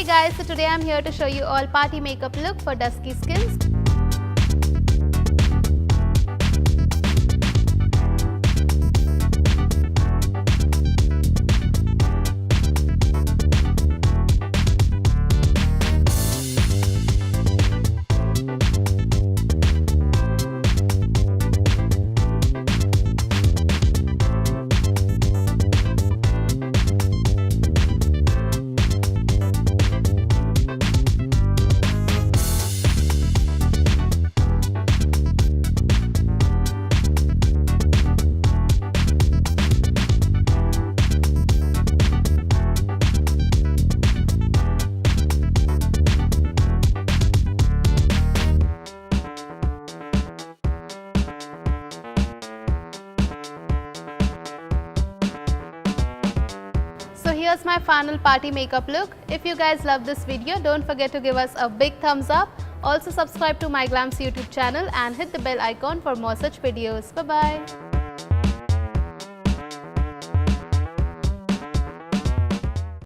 Hey guys, so today I'm here to show you all party makeup look for dusky skins. So here's my final party makeup look. If you guys love this video, don't forget to give us a big thumbs up. Also subscribe to MyGlamm's YouTube channel and hit the bell icon for more such videos. Bye bye.